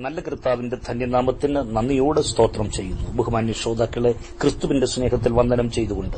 നല്ല കർത്താവിന്റെ ധന്യനാമത്തിന് നന്ദിയോടെ സ്തോത്രം ചെയ്യുന്നു. ബഹുമാന്യ ശ്രോതാക്കളെ, ക്രിസ്തുവിന്റെ സ്നേഹത്തിൽ വന്ദനം ചെയ്തുകൊണ്ട്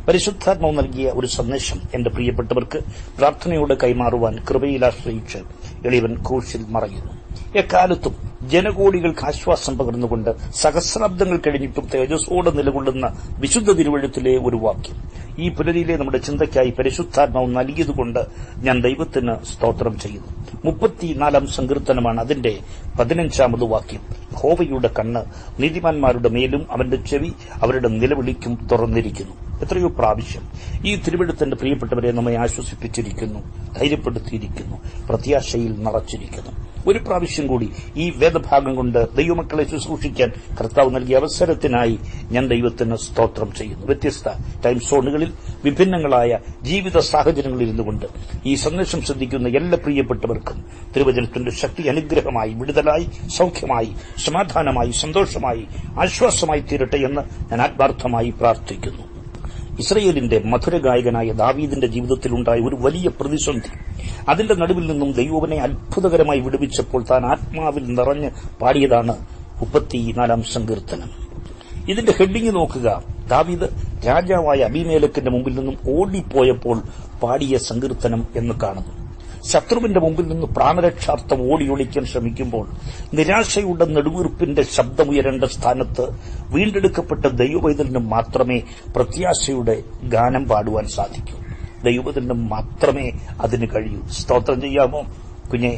പരിശുദ്ധാത്മാവ് നൽകിയ ഒരു സന്ദേശം എന്റെ പ്രിയപ്പെട്ടവർക്ക് പ്രാർത്ഥനയോടെ കൈമാറുവാൻ കൃപയിൽ ആശ്രയിച്ച് എളിയവൻ ക്രൂശിൽ മറയുന്നു. എക്കാലത്തും ജനകോടികൾക്ക് ആശ്വാസം പകർന്നുകൊണ്ട് സഹസ്രാബ്ദങ്ങൾ കഴിഞ്ഞിട്ടും തേജസ്സോടെ നിലകൊള്ളുന്ന വിശുദ്ധ തിരുവഴുത്തിലെ ഒരു വാക്യം ഈ പുലരിയിലെ നമ്മുടെ ചിന്തയ്ക്കായി പരിശുദ്ധാത്മാവ് നൽകിയതുകൊണ്ട് ഞാൻ ദൈവത്തിന് സ്തോത്രം ചെയ്യുന്നു. 34 സങ്കീർത്തനമാണ്. അതിന്റെ 15 വാക്യം. യഹോവയുടെ കണ്ണ് നീതിമാന്മാരുടെ മേലും അവന്റെ ചെവി അവരുടെ നിലവിളിക്കും തുറന്നിരിക്കുന്നു. എത്രയോ പ്രാവശ്യം ഈ തിരുവഴുത്തിന്റെ പ്രിയപ്പെട്ടവരെ നമ്മെ ആശ്വസിപ്പിച്ചിരിക്കുന്നു, ധൈര്യപ്പെടുത്തിയിരിക്കുന്നു, പ്രത്യാശയിൽ നിറച്ചിരിക്കുന്നു. ഒരു പ്രാവശ്യം കൂടി ഈ വേദഭാഗം കൊണ്ട് ദൈവമക്കളെ ശുശ്രൂഷിക്കാൻ കർത്താവ് നൽകിയ അവസരത്തിനായി ഞാൻ ദൈവത്തിന് സ്തോത്രം ചെയ്യുന്നു. വ്യത്യസ്ത ടൈം സോണുകളിൽ വിഭിന്നങ്ങളായ ജീവിത സാഹചര്യങ്ങളിൽ ഇരുന്നുകൊണ്ട് ഈ സന്ദേശം ശ്രദ്ധിക്കുന്ന എല്ലാ പ്രിയപ്പെട്ടവർക്കും തിരുവചനത്തിന്റെ ശക്തി അനുഗ്രഹമായി, വിടുതലായി, സൌഖ്യമായി, സമാധാനമായി, സന്തോഷമായി, ആശ്വാസമായി തീരട്ടെ എന്ന് ഞാൻ ആത്മാർത്ഥമായി പ്രാർത്ഥിക്കുന്നു. ഇസ്രയേലിന്റെ മധുരഗായകനായ ദാവീദിന്റെ ജീവിതത്തിലുണ്ടായ ഒരു വലിയ പ്രതിസന്ധി, അതിന്റെ നടുവിൽ നിന്നും ദൈവനെ അത്ഭുതകരമായി വിടുവിച്ചപ്പോൾ താൻ ആത്മാവിൽ നിറഞ്ഞ് പാടിയതാണ് 34 സങ്കീർത്തനം. ഇതിന്റെ ഹെഡിങ് നോക്കുക. ദാവീദ് രാജാവായ അബീമേലെക്കിന്റെ മുമ്പിൽ നിന്നും ഓടിപ്പോയപ്പോൾ പാടിയ സങ്കീർത്തനം എന്ന് കാണുന്നു. ശത്രുവിന്റെ മുമ്പിൽ നിന്ന് പ്രാണരക്ഷാർത്ഥം ഓടിയൊളിക്കാൻ ശ്രമിക്കുമ്പോൾ നിരാശയുടെ നെടുവീർപ്പിന്റെ ശബ്ദമുയരേണ്ട സ്ഥാനത്ത് വീണ്ടെടുക്കപ്പെട്ട ദൈവവൈതലിന് മാത്രമേ പ്രത്യാശയുടെ ഗാനം പാടുവാൻ സാധിക്കൂ. ദൈവവൈതലിന് മാത്രമേ അതിന് കഴിയൂ. സ്തോത്രം ചെയ്യാമോ? കുഞ്ഞെ,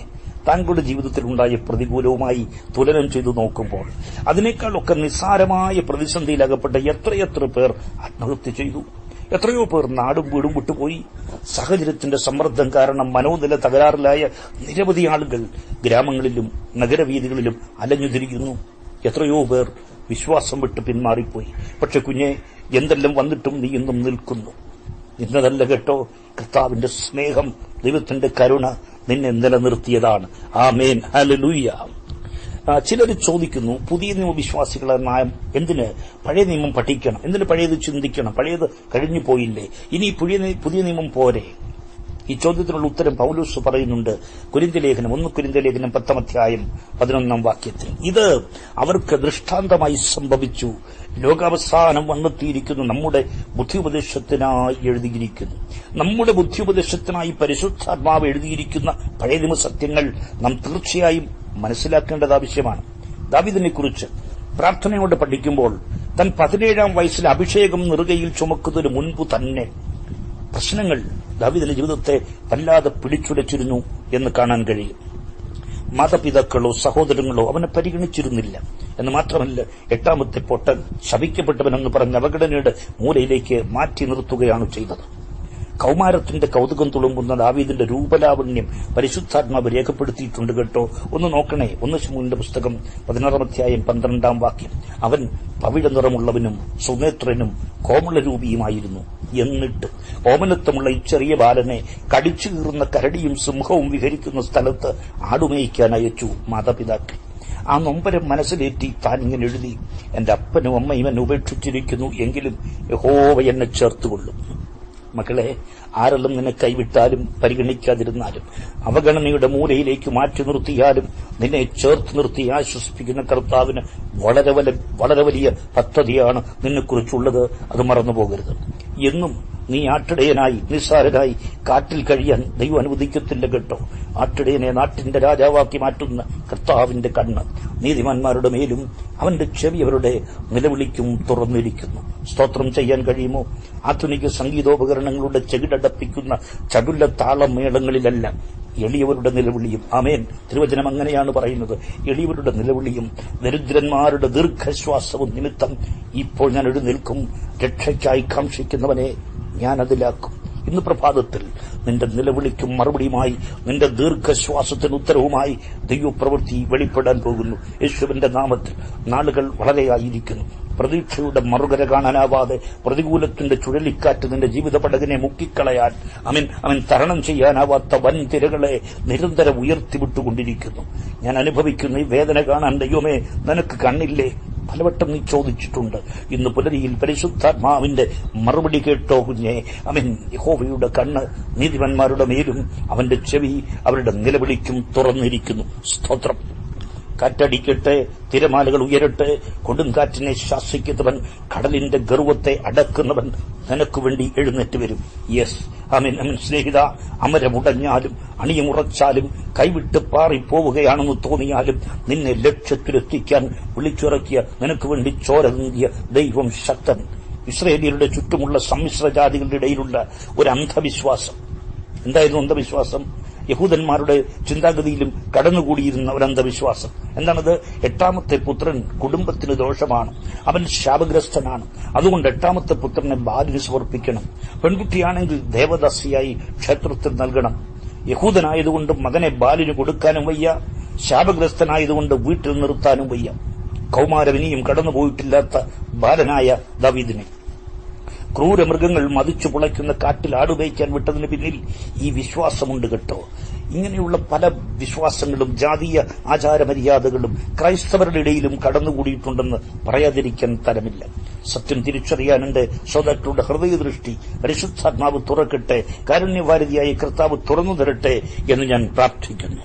താങ്കളുടെ ജീവിതത്തിലുണ്ടായ പ്രതികൂലവുമായി തുലനം ചെയ്തു നോക്കുമ്പോൾ അതിനേക്കാളൊക്കെ നിസ്സാരമായ പ്രതിസന്ധിയിലകപ്പെട്ട എത്രയെത്ര പേർ ആത്മഹത്യ ചെയ്തു. എത്രയോ പേർ നാടും വീടും വിട്ടുപോയി. സാഹചര്യത്തിന്റെ സമ്മർദ്ദം കാരണം മനോനില തകരാറിലായ നിരവധി ആളുകൾ ഗ്രാമങ്ങളിലും നഗരവീഥികളിലും അലഞ്ഞുതിരിക്കുന്നു. എത്രയോ പേർ വിശ്വാസം വിട്ട് പിന്മാറിപ്പോയി. പക്ഷെ കുഞ്ഞെ, എന്തെല്ലാം വന്നിട്ടും നീ ഇന്നും നിൽക്കുന്നു. ഇന്നതല്ല കേട്ടോ, കർത്താവിന്റെ സ്നേഹം, ദൈവത്തിന്റെ കരുണ നിന്നെ നിലനിർത്തിയതാണ്. ആമേൻ, ഹല്ലേലൂയ. ചിലർ ചോദിക്കുന്നു, പുതിയ നിയമവിശ്വാസികളെ നാം എന്തിന് പഴയ നിയമം പഠിക്കണം, എന്തിന് പഴയത് ചിന്തിക്കണം, പഴയത് കഴിഞ്ഞു പോയില്ലേ, ഇനി പുതിയ നിയമം പോരെ? ഈ ചോദ്യത്തിനുള്ള ഉത്തരം പൗലോസ് പറയുന്നുണ്ട്. 1 കൊരിന്ത്യലേഖനം 10 വാക്യത്തിൽ. ഇത് അവർക്ക് ദൃഷ്ടാന്തമായി സംഭവിച്ചു, ലോകാവസാനം വന്നെത്തിയിരിക്കുന്നു, നമ്മുടെ ബുദ്ധിയുപദേശത്തിനായി എഴുതിയിരിക്കുന്നു. നമ്മുടെ ബുദ്ധിയുപദേശത്തിനായി പരിശുദ്ധാത്മാവ് എഴുതിയിരിക്കുന്ന പഴയ നിയമ സത്യങ്ങൾ നാം തീർച്ചയായും മനസ്സിലാക്കേണ്ടത് ആവശ്യമാണ്. ദാവീദിനെ കുറിച്ച് പ്രാർത്ഥനയോടെ പഠിക്കുമ്പോൾ താൻ 17 വയസ്സിൽ അഭിഷേകം നെറുകയിൽ ചുമക്കുന്നതിന് മുൻപ് തന്നെ പ്രശ്നങ്ങൾ ദാവീദിന്റെ ജീവിതത്തെ വല്ലാതെ പിടിച്ചുലച്ചിരുന്നു എന്ന് കാണാൻ കഴിയും. മാതാപിതാക്കളോ സഹോദരങ്ങളോ അവനെ പരിഗണിച്ചിരുന്നില്ല എന്ന് മാത്രമല്ല, 8ാമത്തെ പൊട്ടൻ, ശപിക്കപ്പെട്ടവനെന്ന് പറഞ്ഞ അവഗണനയുടെ മൂലയിലേക്ക് മാറ്റി നിർത്തുകയാണ് ചെയ്തത്. കൌമാരത്തിന്റെ കൗതുകം തുളുമ്പുന്ന ദാവീദിന്റെ രൂപലാവണ്യം പരിശുദ്ധാത്മാവ് രേഖപ്പെടുത്തിയിട്ടുണ്ട് കേട്ടോ. ഒന്ന് നോക്കണേ. 1 ശമൂവേലിന്റെ പുസ്തകം 16 വാക്യം. അവൻ പവിഴ നിറമുള്ളവനും സുനേത്രനും കോമളരൂപിയുമായിരുന്നു. എന്നിട്ട് ഓമനത്വമുള്ള ഈ ചെറിയ ബാലനെ കടിച്ചു കീറുന്ന കരടിയും സിംഹവും വിഹരിക്കുന്ന സ്ഥലത്ത് ആടുമേയ്ക്കാൻ അയച്ചു മാതാപിതാക്കൾ. ആ നൊമ്പരം മനസ്സിലേറ്റി താൻ ഇങ്ങനെ എഴുതി, എന്റെ അപ്പനും അമ്മയും എന്നെ ഉപേക്ഷിച്ചിരിക്കുന്നു, എങ്കിലും യഹോവ എന്നെ ചേർത്തുകൊള്ളും. മക്കളെ, ആരെല്ലാം നിന്നെ കൈവിട്ടാലും പരിഗണിക്കാതിരുന്നാലും അവഗണനയുടെ മൂലയിലേക്ക് മാറ്റി നിർത്തിയാലും നിന്നെ ചേർത്ത് നിർത്തി ആശ്വസിപ്പിക്കുന്ന കർത്താവിന് വളരെ വലിയ പദ്ധതിയാണ് നിന്നെക്കുറിച്ചുള്ളത്. അത് മറന്നുപോകരുത്. എന്നും നീ ആട്ടിടയനായി നിസ്സാരനായി കാട്ടിൽ കഴിയാൻ ദൈവം അനുവദിക്കത്തില്ല കേട്ടോ. ആട്ടിടയനെ നാട്ടിന്റെ രാജാവാക്കി മാറ്റുന്ന കർത്താവിന്റെ കണ്ണ് നീതിമാന്മാരുടെ മേലും അവന്റെ ചെവി അവരുടെ നിലവിളിക്കും തുറന്നിരിക്കുന്നു. സ്തോത്രം ചെയ്യാൻ കഴിയുമോ? ആധുനിക സംഗീതോപകരണങ്ങളുടെ ചെകിടടപ്പിക്കുന്ന ചടുല താളമേളങ്ങളിലല്ല എളിയവരുടെ നിലവിളിയും. ആമേൻ. തിരുവചനം അങ്ങനെയാണ് പറയുന്നത്. എളിയവരുടെ നിലവിളിയും ദരിദ്രന്മാരുടെ ദീർഘശ്വാസവും നിമിത്തം ഇപ്പോൾ ഞാൻ എഴുന്നേൽക്കും, രക്ഷയ്ക്കായി കാംക്ഷിക്കുന്നവനെ ഞാൻ അതിലാക്കും. ഇന്ന് പ്രഭാതത്തിൽ നിന്റെ നിലവിളിക്കും മറുപടിയുമായി, നിന്റെ ദീർഘശ്വാസത്തിന് ഉത്തരവുമായി ദൈവപ്രവൃത്തി വെളിപ്പെടാൻ പോകുന്നു. യേശുവിന്റെ നാമത്തിൽ. നാളുകൾ വളരെയായിരിക്കുന്നു. പ്രതീക്ഷയുടെ മറുകര കാണാനാവാതെ പ്രതികൂലത്തിന്റെ ചുഴലിക്കാറ്റ് നിന്റെ ജീവിത പടകിനെ മുക്കിക്കളയാൻ അവൻ തരണം ചെയ്യാനാവാത്ത വൻ തിരകളെ നിരന്തരം ഉയർത്തിവിട്ടുകൊണ്ടിരിക്കുന്നു. ഞാൻ അനുഭവിക്കുന്ന ഈ വേദന കാണാൻ ദൈവമേ നിനക്ക് കണ്ണില്ലേ? പലവട്ടം നീ ചോദിച്ചിട്ടുണ്ട്. ഇന്ന് പുലരിയിൽ പരിശുദ്ധാത്മാവിന്റെ മറുപടി കേട്ടോ കുഞ്ഞെ. യഹോവയുടെ കണ്ണ് നീതിമാന്മാരുടെ മേലും അവന്റെ ചെവി അവരുടെ നിലവിളിക്കും തുറന്നിരിക്കുന്നു. സ്തോത്രം. കാറ്റടിക്കട്ടെ, തിരമാലകൾ ഉയരട്ടെ, കൊടുങ്കാറ്റിനെ ശാസിക്കുന്നവൻ, കടലിന്റെ ഗർവത്തെ അടക്കുന്നവൻ നിനക്ക് വേണ്ടി എഴുന്നേറ്റ് വരും. യെസ്, ആമേൻ, ആമേൻ. സ്നേഹിത, അമരമുടഞ്ഞാലും അണിയമുറച്ചാലും കൈവിട്ട് പാറിപ്പോവുകയാണെന്ന് തോന്നിയാലും നിന്നെ ലക്ഷ്യത്തിലെത്തിക്കാൻ വിളിച്ചിറക്കിയ, നിനക്ക് വേണ്ടി ചോര നീന്തിയ ദൈവം ശക്തൻ. ഇസ്രായേലിയരുടെ ചുറ്റുമുള്ള സമ്മിശ്ര ജാതികളുടെ ഇടയിലുള്ള ഒരു അന്ധവിശ്വാസം. എന്തായിരുന്നു അന്ധവിശ്വാസം? യഹൂദന്മാരുടെ ചിന്താഗതിയിലും കടന്നുകൂടിയിരുന്ന ഒരു അന്ധവിശ്വാസം. എന്താണത്? എട്ടാമത്തെ പുത്രൻ കുടുംബത്തിന് ദോഷമാണ്, അവൻ ശാപഗ്രസ്തനാണ്, അതുകൊണ്ട് എട്ടാമത്തെ പുത്രനെ ബാലിന് സമർപ്പിക്കണം. പെൺകുട്ടിയാണെങ്കിൽ ദേവദാസിയായി ക്ഷേത്രത്തിൽ നൽകണം. യഹൂദനായതുകൊണ്ട് മകനെ ബാലിന് കൊടുക്കാനും വയ്യ, ശാപഗ്രസ്തനായതുകൊണ്ട് വീട്ടിൽ നിർത്താനും വയ്യ. കൗമാരവിനിയും കടന്നുപോയിട്ടില്ലാത്ത ബാലനായ ദാവീദിനെ ക്രൂരമൃഗങ്ങൾ മതിച്ചു പുളയ്ക്കുന്ന കാട്ടിൽ ആടുപേയ്ക്കാൻ വിട്ടതിന് പിന്നിൽ ഈ വിശ്വാസമുണ്ട് കേട്ടോ. ഇങ്ങനെയുള്ള പല വിശ്വാസങ്ങളും ജാതീയ ആചാരമര്യാദകളും ക്രൈസ്തവരുടെ ഇടയിലും കടന്നുകൂടിയിട്ടുണ്ടെന്ന് പറയാതിരിക്കാൻ തരമില്ല. സത്യം തിരിച്ചറിയാൻ എന്റെ ശ്രോതാക്കളുടെ ഹൃദയദൃഷ്ടി പരിശുദ്ധാത്മാവ് തുറക്കട്ടെ, കാരുണ്യവാരിധിയായ കർത്താവ് തുറന്നു തരട്ടെ എന്ന് ഞാൻ പ്രാർത്ഥിക്കുന്നു.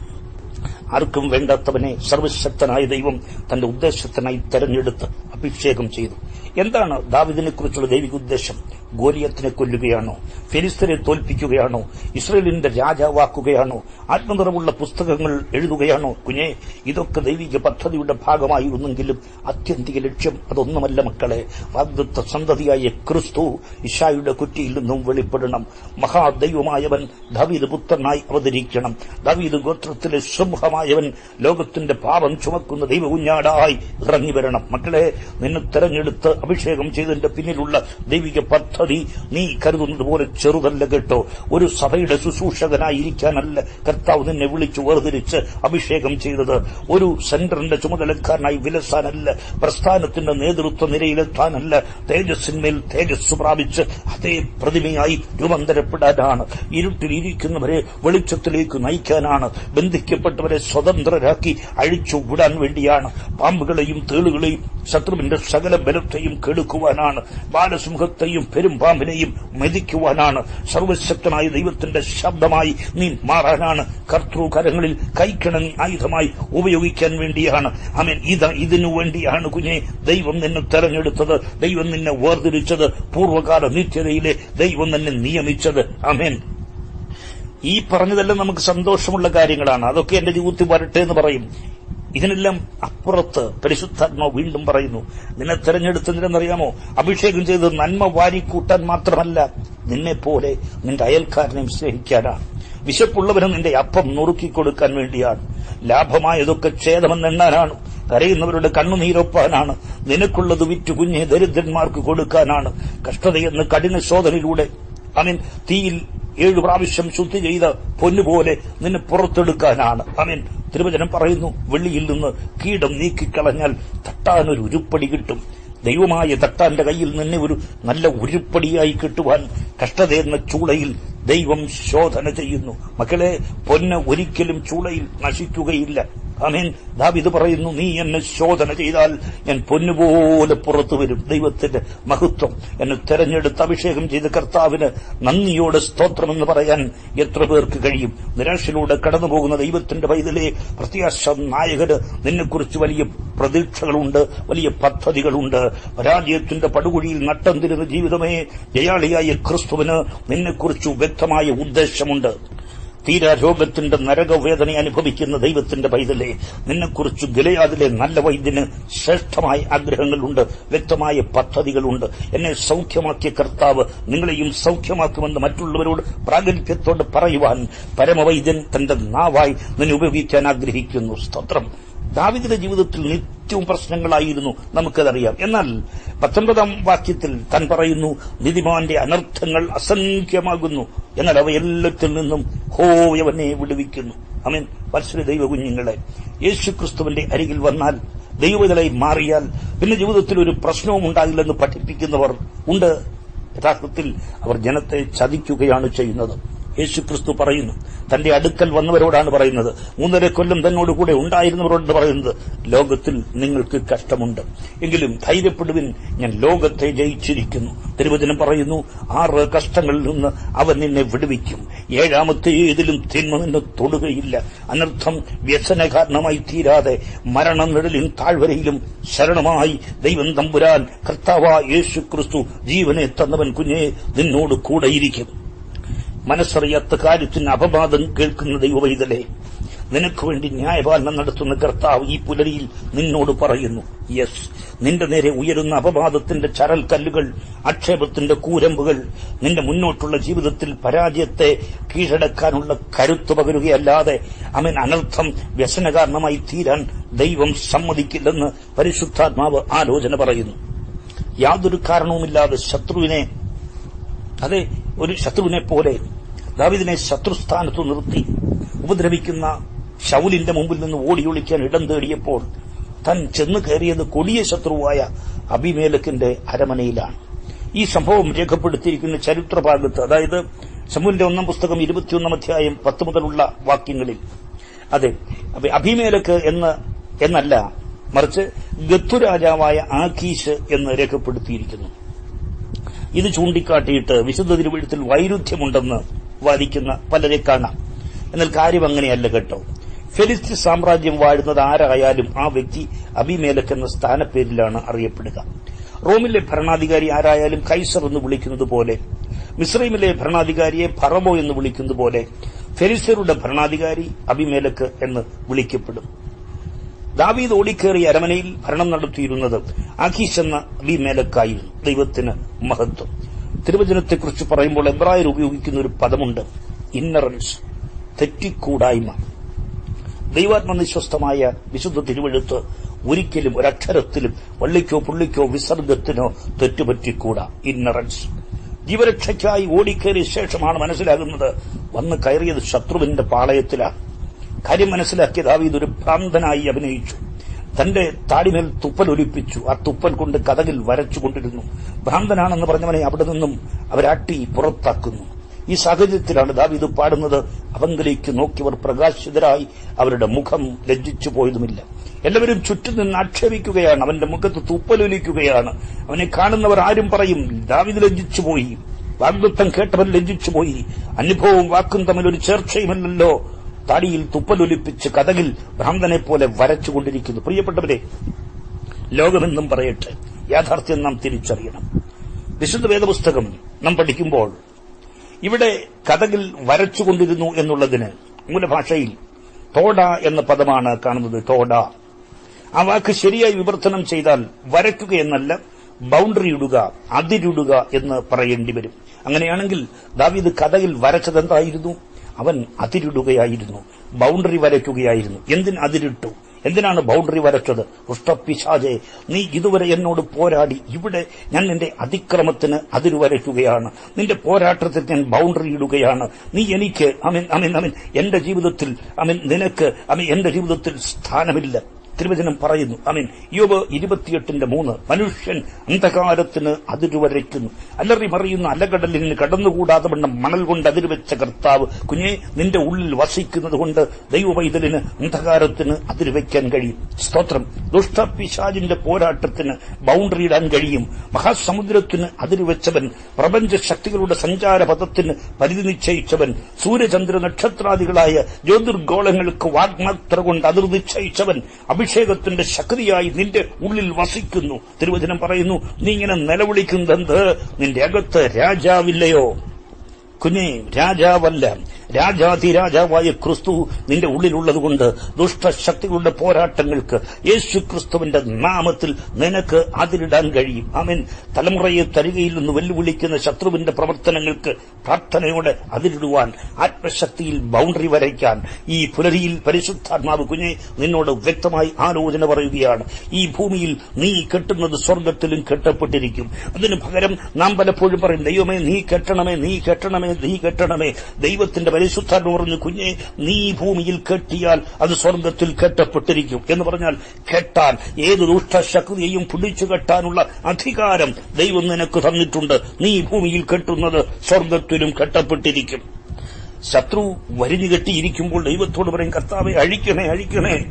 ആർക്കും വേണ്ടാത്തവനെ സർവശക്തനായ ദൈവം തന്റെ ഉദ്ദേശത്തിനായി തെരഞ്ഞെടുത്ത് അഭിഷേകം ചെയ്തു. എന്താണ് ദാവീദിനെക്കുറിച്ചുള്ള ദൈവിക ഉദ്ദേശം? ഗോലിയത്തിനെ കൊല്ലുകയാണോ? ഫെലിസ്തരെ തോൽപ്പിക്കുകയാണോ? ഇസ്രായേലിന്റെ രാജാവാക്കുകയാണോ? ആത്മനിറവുള്ള പുസ്തകങ്ങൾ എഴുതുകയാണോ? കുഞ്ഞേ, ഇതൊക്കെ ദൈവിക പദ്ധതിയുടെ ഭാഗമായിരുന്നെങ്കിലും ആത്യന്തിക ലക്ഷ്യം അതൊന്നുമല്ല മക്കളെ. വാഗ്ദത്ത സന്തതിയായ ക്രിസ്തു ഇശായുടെ കുറ്റിയിൽ നിന്നും വെളിപ്പെടണം. മഹാദൈവമായവൻ ദാവീദ് പുത്രനായി അവതരിക്കണം. ദാവീദ് ഗോത്രത്തിലെ സിംഹമായവൻ ലോകത്തിന്റെ പാപം ചുമക്കുന്ന ദൈവകുഞ്ഞാടായി ഇറങ്ങി വരണം. മക്കളെ, നിന്നെ തെരഞ്ഞെടുത്ത് അഭിഷേകം ചെയ്തതിന്റെ പിന്നിലുള്ള ദൈവിക പദ്ധതി നീ കരുതുന്നത് പോലെ ചെറുതല്ല കേട്ടോ. ഒരു സഭയുടെ ശുശ്രൂഷകനായിരിക്കാനല്ല കർത്താവ് നിന്നെ വിളിച്ചു വേർതിരിച്ച് അഭിഷേകം ചെയ്തത്. ഒരു സെന്ററിന്റെ ചുമതലക്കാരനായി വിലസാനല്ല, പ്രസ്ഥാനത്തിന്റെ നേതൃത്വ നിരയിലെത്താനല്ല, തേജസ്സിന്മേൽ തേജസ് പ്രാപിച്ച് അതേ പ്രതിമയായി രൂപാന്തരപ്പെടാനാണ്. ഇരുട്ടിലിരിക്കുന്നവരെ വെളിച്ചത്തിലേക്ക് നയിക്കാനാണ്. ബന്ധിക്കപ്പെട്ടവരെ സ്വതന്ത്രരാക്കി അഴിച്ചു വിടാൻ വേണ്ടിയാണ്. പാമ്പുകളെയും തേളുകളെയും ശത്രുവിന്റെ സകല ബലത്തെയും കെടുക്കുവാനാണ്. ബാലസിംഹത്തെയും പെരുമ്പാമ്പിനെയും മെതിക്കുവാനാണ്. സർവശക്തനായ ദൈവത്തിന്റെ ശബ്ദമായി നീ മാറാനാണ്. കർത്തൃകരങ്ങളിൽ കൈക്കിണങ്ങി ആയുധമായി ഉപയോഗിക്കാൻ വേണ്ടിയാണ്. ആമേൻ. ഇതിനു വേണ്ടിയാണ് കുഞ്ഞെ ദൈവം നിന്നെ തെരഞ്ഞെടുത്തത്, ദൈവം നിന്നെ വേർതിരിച്ചത്, പൂർവ്വകാല നിത്യതയിലെ ദൈവം നിന്നെ നിയമിച്ചത്. ആമേൻ. ഈ പറഞ്ഞതെല്ലാം നമുക്ക് സന്തോഷമുള്ള കാര്യങ്ങളാണ്. അതൊക്കെ എന്റെ ജീവിതത്തിൽ വരട്ടെ എന്ന് പറയും. ഇതിനെല്ലാം അപ്പുറത്ത് പരിശുദ്ധാത്മാവ് വീണ്ടും പറയുന്നു, നിന്നെ തെരഞ്ഞെടുത്തതിനെന്നറിയാമോ? അഭിഷേകം ചെയ്ത് നന്മ വാരിക്കൂട്ടാൻ മാത്രമല്ല, നിന്നെപ്പോലെ നിന്റെ അയൽക്കാരനെയും സ്നേഹിക്കാനാണ്. വിശപ്പുള്ളവന് നിന്റെ അപ്പം നുറുക്കിക്കൊടുക്കാൻ വേണ്ടിയാണ്. ലാഭമായതൊക്കെ ഛേദമെന്നെണ്ണാനാണ്. കരയുന്നവരുടെ കണ്ണുനീരൊപ്പാനാണ്. നിനക്കുള്ളത് വിറ്റു കുഞ്ഞെ ദരിദ്രന്മാർക്ക് കൊടുക്കാനാണ്. കഷ്ടതയെന്ന കഠിന ശോധനയിലൂടെ അവൻ തീയിൽ 7 പ്രാവശ്യം ശുദ്ധി ചെയ്ത് പൊന്നുപോലെ നിന്നെ പുറത്തെടുക്കാനാണ്. ആമേൻ. തിരുവചനം പറയുന്നു, വെള്ളിയിൽ നിന്ന് കീടം നീക്കിക്കളഞ്ഞാൽ തട്ടാനൊരു ഉരുപ്പടി കിട്ടും. ദൈവമായ തട്ടാന്റെ കയ്യിൽ നിന്നെ ഒരു നല്ല ഉരുപ്പടിയായി കിട്ടുവാൻ കഷ്ടതയെന്ന ചൂളയിൽ ദൈവം ശോധന ചെയ്യുന്നു. മക്കളെ, പൊന്ന് ഒരിക്കലും ചൂളയിൽ നശിക്കുകയില്ല. ആമേൻ. ദാവീദ് പറയുന്നു, നീ എന്നെ ശോധന ചെയ്താൽ ഞാൻ പൊന്നുപോലെ പുറത്തു വരും. ദൈവത്തിന്റെ മഹത്വം. എന്നെ തെരഞ്ഞെടുത്ത് അഭിഷേകം ചെയ്ത കർത്താവിന് നന്ദിയോടെ സ്തോത്രമെന്ന് പറയാൻ എത്ര പേർക്ക് കഴിയും? നിരാശയിലൂടെ കടന്നുപോകുന്ന ദൈവത്തിന്റെ പൈതലേ, പ്രത്യാശ നായകന് നിന്നെക്കുറിച്ച് വലിയ പ്രതീക്ഷകളുണ്ട്, വലിയ പദ്ധതികളുണ്ട്. പരാജയത്തിന്റെ പടുകുഴിയിൽ നട്ടം തിരുന്ന ജീവിതമേ, ജയാളിയായ ക്രിസ്തുവിന് നിന്നെക്കുറിച്ച് വ്യക്തമായ ഉദ്ദേശമുണ്ട്. തീരാരോഗത്തിന്റെ നരകവേദന അനുഭവിക്കുന്ന ദൈവത്തിന്റെ പൈതലേ, നിന്നെക്കുറിച്ച് ഗിലെയാദിലെ നല്ല വൈദ്യന് ശ്രേഷ്ഠമായ ആഗ്രഹങ്ങളുണ്ട്, വ്യക്തമായ പദ്ധതികളുണ്ട്. എന്നെ സൌഖ്യമാക്കിയ കർത്താവ് നിങ്ങളെയും സൌഖ്യമാക്കുമെന്ന് മറ്റുള്ളവരോട് പ്രാഗൽഭ്യത്തോട് പറയുവാൻ പരമവൈദ്യൻ തന്റെ നാവായി നിന്നെ ഉപയോഗിക്കാൻ ആഗ്രഹിക്കുന്നു. സ്തോത്രം. ദാവീദിന്റെ ജീവിതത്തിൽ നിത്യവും പ്രശ്നങ്ങളായിരുന്നു, നമുക്കതറിയാം. എന്നാൽ 19-ാം വാക്യത്തിൽ താൻ പറയുന്നു, നീതിമാന്റെ അനർത്ഥങ്ങൾ അസംഖ്യമാകുന്നു, എന്നാൽ അവയെല്ലാത്തിൽ നിന്നും യഹോവനെ വിടുവിക്കുന്നു. ആമേൻ. വത്സല ദൈവ കുഞ്ഞുങ്ങളെ, യേശുക്രിസ്തുവിന്റെ അരികിൽ വന്നാൽ, ദൈവത്തിലായി മാറിയാൽ പിന്നെ ജീവിതത്തിൽ ഒരു പ്രശ്നവും ഉണ്ടാകില്ലെന്ന് പഠിപ്പിക്കുന്നവർ ഉണ്ട്. യഥാർത്ഥത്തിൽ അവർ ജനത്തെ ചതിക്കുകയാണ് ചെയ്യുന്നത്. യേശുക്രിസ്തു പറയുന്നു. തന്റെ അടുക്കൽ വന്നവരോടാണ് പറയുന്നത്. 3.5 കൊല്ലം തന്നോടുകൂടെ ഉണ്ടായിരുന്നവരോട് പറയുന്നത്, ലോകത്തിൽ നിങ്ങൾക്ക് കഷ്ടമുണ്ട്, എങ്കിലും ധൈര്യപ്പെടുവിൻ, ഞാൻ ലോകത്തെ ജയിച്ചിരിക്കുന്നു. തിരുവചനം പറയുന്നു, 6 കഷ്ടങ്ങളിൽ നിന്ന് അവൻ നിന്നെ വിടുവിക്കും, 7ാമത്തെ ഏതിലും തിന്മ നിന്നെ തൊടുകയില്ല. അനർത്ഥം വ്യസന കാരണമായി തീരാതെ മരണനിഴലിൻ താഴ്വരയിലും ശരണമായി ദൈവം തമ്പുരാൻ കർത്താവായ യേശുക്രിസ്തു ജീവനെ തന്നവൻ കുഞ്ഞെ നിന്നോട് കൂടെയിരിക്കും. മനസ്സറിയാത്ത കാര്യത്തിന് അപവാദം കേൾക്കുന്ന ദൈവവൈതലേ, നിനക്ക് വേണ്ടി ന്യായപാലനം നടത്തുന്ന കർത്താവ് ഈ പുലരിയിൽ നിന്നോട് പറയുന്നു, യെസ്, നിന്റെ നേരെ ഉയരുന്ന അപവാദത്തിന്റെ ചരൽ കല്ലുകൾ, ആക്ഷേപത്തിന്റെ കൂരമ്പുകൾ നിന്റെ മുന്നോട്ടുള്ള ജീവിതത്തിൽ പരാജയത്തെ കീഴടക്കാനുള്ള കരുത്ത് പകരുകയല്ലാതെ അനർത്ഥം വ്യസന കാരണമായി തീരാൻ ദൈവം സമ്മതിക്കില്ലെന്ന് പരിശുദ്ധാത്മാവ് ആലോചന പറയുന്നു. യാതൊരു കാരണവുമില്ലാതെ ഒരു ശത്രുവിനെ പോലെ ദാവീദിനെ ശത്രുസ്ഥാനത്ത് നിർത്തി ഉപദ്രവിക്കുന്ന ശൗലിന്റെ മുമ്പിൽ നിന്ന് ഓടിയൊളിക്കാൻ ഇടം തേടിയപ്പോൾ താൻ ചെന്ന് കയറിയത് കൊടിയ ശത്രുവായ അബീമേലെക്കിന്റെ അരമനയിലാണ്. ഈ സംഭവം രേഖപ്പെടുത്തിയിരിക്കുന്ന ചരിത്രഭാഗത്ത്, അതായത് ശമൂവേലിന്റെ 1-ാം പുസ്തകം 21-ാം അധ്യായം 10 മുതലുള്ള വാക്യങ്ങളിൽ, അതെ, അബീമേലെക്ക് എന്നല്ല, മറിച്ച് ഗത്ത് രാജാവായ ആഖീഷ് എന്ന് രേഖപ്പെടുത്തിയിരിക്കുന്നു. ഇത് ചൂണ്ടിക്കാട്ടിയിട്ട് വിശുദ്ധ തിരുവെഴുത്തിൽ വൈരുദ്ധ്യമുണ്ടെന്ന് വാദിക്കുന്ന പലരെ കാണാം. എന്നാൽ കാര്യം അങ്ങനെയല്ല കേട്ടോ. ഫെലിസ്ത്യ സാമ്രാജ്യം വാഴുന്നത് ആരായാലും ആ വ്യക്തി അബീമേലെക്ക് എന്ന സ്ഥാനപ്പേരിലാണ് അറിയപ്പെടുക. റോമിലെ ഭരണാധികാരി ആരായാലും കൈസർ എന്ന് വിളിക്കുന്നത് പോലെ, മിസ്രൈമിലെ ഭരണാധികാരിയെ ഫറവോ എന്ന് വിളിക്കുന്നത് പോലെ ഫെലിസ്ത്യരുടെ ഭരണാധികാരി അബീമേലെക്ക് എന്ന് വിളിക്കപ്പെടും. ദാവീദ് ഓടിക്കേറിയ അരമനയിൽ ഭരണം നടത്തിയിരുന്നത് ആഖീഷ് എന്ന അബീമേലെക്കായിരുന്നു. ദൈവത്തിന് മഹത്വം. തിരുവചനത്തെക്കുറിച്ച് പറയുമ്പോൾ എബ്രായർ ഉപയോഗിക്കുന്ന ഒരു പദമുണ്ട്, ഇന്നറൻസ്, തെറ്റിക്കൂടായ്മ. ദൈവാത്മനിശ്വസ്തമായ വിശുദ്ധ തിരുവെഴുത്ത് ഒരിക്കലും ഒരക്ഷരത്തിലും വള്ളിക്കോ പുള്ളിക്കോ വിസർഗത്തിനോ തെറ്റുപറ്റിക്കൂടാ. ഇന്നറൻസ്. ജീവരക്ഷയ്ക്കായി ഓടിക്കേറിയ ശേഷമാണ് മനസ്സിലാകുന്നത് വന്ന് കയറിയത് ശത്രുവിന്റെ പാളയത്തിലാണ്. കാര്യം മനസ്സിലാക്കിയ ദാവീദ് ഒരു ഭ്രാന്തനായി അഭിനയിച്ചു. തന്റെ താടിമേൽ തുപ്പലൊലിപ്പിച്ചു. ആ തുപ്പൽ കൊണ്ട് കതകിൽ വരച്ചുകൊണ്ടിരുന്നു. ഭ്രാന്തനാണെന്ന് പറഞ്ഞവനെ അവിടെ നിന്നും അവരാട്ടി പുറത്താക്കുന്നു. ഈ സാഹചര്യത്തിലാണ് ദാവീദ് പാടുന്നത്, അവങ്കലേക്ക് നോക്കിയവർ പ്രകാശിതരായി, അവരുടെ മുഖം ലജ്ജിച്ചു പോയതുമില്ല. എല്ലാവരും ചുറ്റും നിന്ന് ആക്ഷേപിക്കുകയാണ്, അവന്റെ മുഖത്ത് തുപ്പലൊലിക്കുകയാണ്. അവനെ കാണുന്നവർ ആരും പറയും, ദാവീദ് ലജ്ജിച്ചുപോയി, വാഗ്ദത്തം കേട്ടവൻ ലജ്ജിച്ചുപോയി, അനുഭവവും വാക്കും തമ്മിൽ ഒരു ചേർച്ചയുമല്ലോ. താടിയിൽ തുപ്പലൊലിപ്പിച്ച് കതകിൽ ഭ്രാന്തനെ പോലെ വരച്ചുകൊണ്ടിരിക്കുന്നു. പ്രിയപ്പെട്ടവരെ, ലോകമെന്നും പറയട്ടെ, യാഥാർത്ഥ്യം നാം തിരിച്ചറിയണം. വിശുദ്ധ വേദപുസ്തകം നാം പഠിക്കുമ്പോൾ ഇവിടെ കതകിൽ വരച്ചുകൊണ്ടിരുന്നു എന്നുള്ളതിന് മൂലഭാഷയിൽ തോട എന്ന പദമാണ് കാണുന്നത്. തോട. ആ വാക്ക് ശരിയായി വിവർത്തനം ചെയ്താൽ വരയ്ക്കുക എന്നല്ല, ബൗണ്ടറി ഇടുക, അതിരിടുക എന്ന് പറയേണ്ടി വരും. അങ്ങനെയാണെങ്കിൽ ദാവീദ് കതകിൽ വരച്ചതെന്തായിരുന്നു? അവൻ അതിരിടുകയായിരുന്നു, ബൗണ്ടറി വരയ്ക്കുകയായിരുന്നു. അതിരിട്ടു? എന്തിനാണ് ബൗണ്ടറി വരച്ചത്? ദുഷ്ടപിശാചേ, നീ ഇതുവരെ എന്നോട് പോരാടി, ഇവിടെ ഞാൻ നിന്റെ അതിക്രമത്തിന് അതിരു വരയ്ക്കുകയാണ്, നിന്റെ പോരാട്ടത്തിൽ ഞാൻ ബൗണ്ടറി ഇടുകയാണ്. നീ എനിക്ക് എന്റെ ജീവിതത്തിൽ നിനക്ക് എന്റെ ജീവിതത്തിൽ സ്ഥാനമില്ല. തിരുവചനം പറയുന്നു. യോബ് 28:3, മനുഷ്യൻ അന്ധകാരത്തിന് അതിരുവരയ്ക്കുന്നു, അലറി മറിയുന്ന അലകടലിന് കടന്നുകൂടാതെ വണ്ണം മണൽ കൊണ്ട് അതിരുവെച്ച കർത്താവ് കുഞ്ഞെ നിന്റെ ഉള്ളിൽ വസിക്കുന്നത് കൊണ്ട് ദൈവവൈതലിന് അന്ധകാരത്തിന് അതിരുവയ്ക്കാൻ കഴിയും. സ്തോത്രം. ദുഷ്ടപിശാചിന്റെ പോരാട്ടത്തിന് ബൗണ്ടറി ഇടാൻ കഴിയും. മഹാസമുദ്രത്തിന് അതിരുവെച്ചവൻ, പ്രപഞ്ച ശക്തികളുടെ സഞ്ചാരപഥത്തിന് പരിധി നിശ്ചയിച്ചവൻ, സൂര്യചന്ദ്ര നക്ഷത്രാദികളായ ജ്യോതിർഗോളങ്ങൾക്ക് വാഗ്മാത്ര കൊണ്ട് അതിർ നിശ്ചയിച്ചവൻ അഭിഷേകത്തിന്റെ ശക്തിയായി നിന്റെ ഉള്ളിൽ വസിക്കുന്നു. തിരുവചനം പറയുന്നു, നീ ഇങ്ങനെ നിലവിളിക്കുന്നത് നിന്റെ അകത്ത് രാജാവില്ലയോ? കുഞ്ഞേ, രാജാവല്ല, രാജാതിരാജാവായ ക്രിസ്തു നിന്റെ ഉള്ളിലുള്ളതുകൊണ്ട് ദുഷ്ടശക്തികളുടെ പോരാട്ടങ്ങൾക്ക് യേശു ക്രിസ്തുവിന്റെ നാമത്തിൽ നിനക്ക് അതിരിടാൻ കഴിയും. തലമുറയെ തരികയിൽ നിന്ന് വെല്ലുവിളിക്കുന്ന ശത്രുവിന്റെ പ്രവർത്തനങ്ങൾക്ക് പ്രാർത്ഥനയോടെ അതിരിടുവാൻ, ആത്മശക്തിയിൽ ബൗണ്ടറി വരയ്ക്കാൻ ഈ പുലരിയിൽ പരിശുദ്ധാത്മാവ് കുഞ്ഞെ നിന്നോട് വ്യക്തമായി ആലോചന പറയുകയാണ്. ഈ ഭൂമിയിൽ നീ കെട്ടുന്നത് സ്വർഗത്തിലും കെട്ടപ്പെട്ടിരിക്കും. അതിനു പകരം നാം പലപ്പോഴും പറയും, ദൈവമേ നീ കെട്ടണമേ, നീ കെട്ടണമേ, നീ കെട്ടണമേ. ദൈവത്തിന്റെ പരിശുദ്ധാത്മാവ് പറഞ്ഞു, കുഞ്ഞെ നീ ഭൂമിയിൽ കെട്ടിയാൽ അത് സ്വർഗത്തിൽ കെട്ടപ്പെട്ടിരിക്കും എന്ന് പറഞ്ഞാൽ, കെട്ടാൻ, ഏത് ദുഷ്ടശക്തിയെയും പിടിച്ചു കെട്ടാനുള്ള അധികാരം ദൈവം നിനക്ക് തന്നിട്ടുണ്ട്. നീ ഭൂമിയിൽ കെട്ടുന്നത് സ്വർഗത്തിലും കെട്ടപ്പെട്ടിരിക്കും. ശത്രു വരിഞ്ഞുകെട്ടിയിരിക്കുമ്പോൾ ദൈവത്തോട് പറയും, കർത്താവെ അഴിക്കണേ അഴിക്കണേ.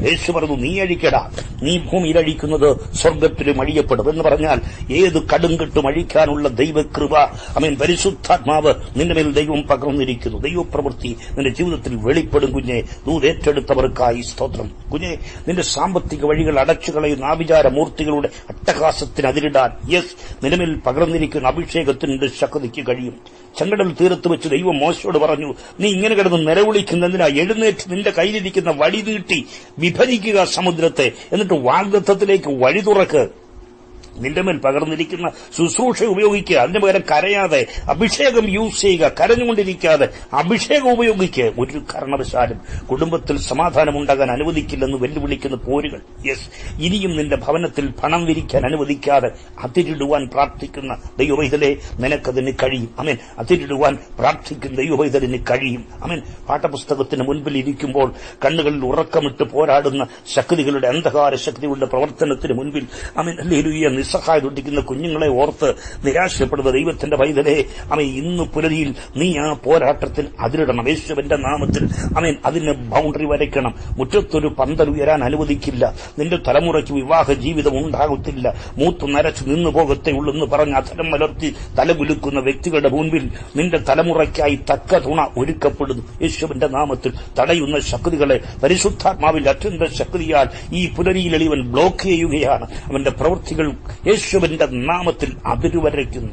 യേശു പറഞ്ഞു, നീ അഴിക്കടാ, നീ ഭൂമിയിൽ അഴിക്കുന്നത് സ്വർഗത്തിലും അഴിയപ്പെടും എന്ന് പറഞ്ഞാൽ ഏത് കടുങ്കെട്ടും അഴിക്കാനുള്ള ദൈവകൃപ, ആമേൻ, പരിശുദ്ധാത്മാവ് നിന്റെ മേൽ ദൈവം പകർന്നിരിക്കുന്നു. ദൈവപ്രവൃത്തി നിന്റെ ജീവിതത്തിൽ വെളിപ്പെടും. കുഞ്ഞെ, ദൂതേറ്റെടുത്തവർക്കായി സ്തോത്രം. കുഞ്ഞെ, നിന്റെ സാമ്പത്തിക വഴികൾ അടച്ചുകളയുന്ന ആഭിചാര മൂർത്തികളുടെ അട്ടഹാസത്തിന് അതിരിടാൻ നിന്റെ മേൽ പകർന്നിരിക്കുന്ന അഭിഷേകത്തിന്റെ ശക്തിക്ക് കഴിയും. ചെങ്കടൽ തീരത്ത് വെച്ച് ദൈവം മോശയോട് പറഞ്ഞു, നീ ഇങ്ങനെ കിടന്ന് നിലവിളിക്കുന്നതിനാ, എഴുന്നേറ്റ് നിന്റെ കയ്യിലിരിക്കുന്ന വടി നീട്ടി വിഭജിക്കുക സമുദ്രത്തെ, എന്നിട്ട് വാഗ്ദത്തത്തിലേക്ക് വഴി തുറക്ക്. നിന്റെ മേൽ പകർന്നിരിക്കുന്ന ശുശ്രൂഷ ഉപയോഗിക്കുക. അതിന് പകരം കരയാതെ അഭിഷേകം യൂസ് ചെയ്യുക. കരഞ്ഞുകൊണ്ടിരിക്കാതെ അഭിഷേകം ഉപയോഗിക്കുക. ഒരു കാരണവശാലും കുടുംബത്തിൽ സമാധാനമുണ്ടാകാൻ അനുവദിക്കില്ലെന്ന് വെല്ലുവിളിക്കുന്ന പോരുകൾ. ഇനിയും നിന്റെ ഭവനത്തിൽ പണം വിരിക്കാൻ അനുവദിക്കാതെ അതിരിടുവാൻ പ്രാർത്ഥിക്കുന്ന ദൈവവൈതലെ, നിനക്കതിന് കഴിയും. അമേൻ. അതിരിടുവാൻ പ്രാർത്ഥിക്കുന്ന ദൈവവൈതലിന് കഴിയും. അമേൻ. പാഠപുസ്തകത്തിന് മുൻപിൽ ഇരിക്കുമ്പോൾ കണ്ണുകളിൽ ഉറക്കമിട്ട് പോരാടുന്ന ശക്തികളുടെ, അന്ധകാര ശക്തികളുടെ പ്രവർത്തനത്തിന് മുൻപിൽ അമേൻ ഹല്ലേലൂയ നിസ്സഹായതൊട്ടിക്കുന്ന കുഞ്ഞുങ്ങളെ ഓർത്ത് നിരാശപ്പെടുന്ന ദൈവത്തിന്റെ പൈതലേ, അമേൻ, ഇന്ന് പുലരിയിൽ നീ ആ പോരാട്ടത്തിൽ അതിരിടണം. യേശുവിന്റെ നാമത്തിൽ അമേൻ. അതിന് ബൗണ്ടറി വരയ്ക്കണം. മുറ്റത്തൊരു പന്തൽ ഉയരാൻ അനുവദിക്കില്ല. നിന്റെ തലമുറയ്ക്ക് വിവാഹ ജീവിതം ഉണ്ടാകത്തില്ല. മൂത്തു നരച്ചു നിന്നു പോകത്തേയുള്ളെന്ന് പറഞ്ഞ് അധരം മലർത്തി തലകുലുക്കുന്ന വ്യക്തികളുടെ മുൻപിൽ നിന്റെ തലമുറയ്ക്കായി തക്ക തുണ ഒരുക്കപ്പെടുന്നു. യേശുവിന്റെ നാമത്തിൽ തടയുന്ന ശക്തികളെ പരിശുദ്ധാത്മാവിൽ അത്യന്ത ശക്തിയാൽ ഈ പുലരിയിൽ ഇവൻ ബ്ലോക്ക് ചെയ്യുകയാണ്. അവന്റെ പ്രവൃത്തികൾ യേശുവിന്റെ നാമത്തിൽ അതിരുവരയ്ക്കുന്നു.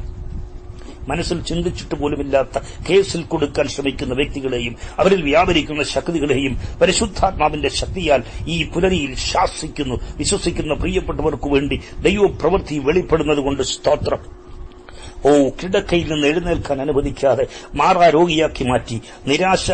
മനസ്സിൽ ചിന്തിച്ചിട്ട് പോലുമില്ലാത്ത കേസിൽ കൊടുക്കാൻ ശ്രമിക്കുന്ന വ്യക്തികളെയും അവരിൽ വ്യാപരിക്കുന്ന ശക്തികളെയും പരിശുദ്ധാത്മാവിന്റെ ശക്തിയാൽ ഈ പുലരിയിൽ ശാസിക്കുന്നു. വിശ്വസിക്കുന്ന പ്രിയപ്പെട്ടവർക്കു വേണ്ടി ദൈവപ്രവൃത്തി വെളിപ്പെടുന്നതുകൊണ്ട് സ്തോത്രം. കിടക്കയിൽ നിന്ന് എഴുന്നേൽക്കാൻ അനുവദിക്കാതെ മാറാരോഗിയാക്കി മാറ്റി നിരാശ,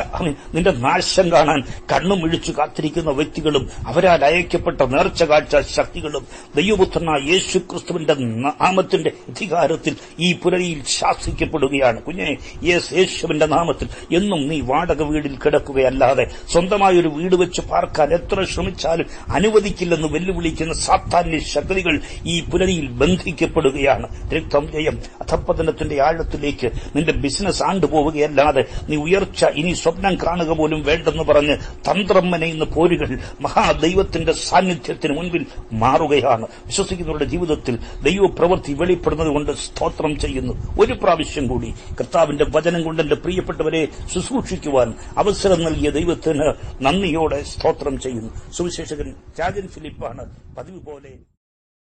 നിന്റെ നാശം കാണാൻ കണ്ണും ഇഴിച്ചു കാത്തിരിക്കുന്ന വ്യക്തികളും അവരാൽ അയക്കപ്പെട്ട നേർച്ച കാഴ്ച ശക്തികളും ദൈവപുത്രനായ യേശു ക്രിസ്തുവിന്റെ നാമത്തിന്റെ അധികാരത്തിൽ ഈ പുലരിയിൽ ശാസിക്കപ്പെടുകയാണ്. കുഞ്ഞെ, യേശുവിന്റെ നാമത്തിൽ എന്നും നീ വാടക വീടിൽ കിടക്കുകയല്ലാതെ സ്വന്തമായൊരു വീട് വെച്ച് പാർക്കാൻ എത്ര ശ്രമിച്ചാലും അനുവദിക്കില്ലെന്ന് വെല്ലുവിളിക്കുന്ന സാത്താന്യ ശക്തികൾ ഈ പുലരിയിൽ ബന്ധിക്കപ്പെടുകയാണ്. രക്തം ജയം അധപ്പതനത്തിന്റെ ആഴത്തിലേക്ക് നിന്റെ ബിസിനസ് ആണ്ടുപോവുകയല്ലാതെ നീ ഉയർച്ച ഇനി സ്വപ്നം കാണുക പോലും വേണ്ടെന്ന് പറഞ്ഞ് തന്ത്രം മെനയുന്ന പോരുകൾ മഹാദൈവത്തിന്റെ സാന്നിധ്യത്തിന് മുൻപിൽ മാറുകയാണ്. വിശ്വസിക്കുന്നവരുടെ ജീവിതത്തിൽ ദൈവപ്രവൃത്തി വെളിപ്പെടുന്നത് കൊണ്ട് സ്തോത്രം ചെയ്യുന്നു. ഒരു പ്രാവശ്യം കൂടി കർത്താവിന്റെ വചനം കൊണ്ട് എന്റെ പ്രിയപ്പെട്ടവരെ ശുശ്രൂഷിക്കുവാൻ അവസരം നൽകിയ ദൈവത്തിന് നന്ദിയോടെ സ്തോത്രം ചെയ്യുന്നു. സുവിശേഷകൻ രാജൻ ഫിലിപ്പാണ് പതിവ് പോലെ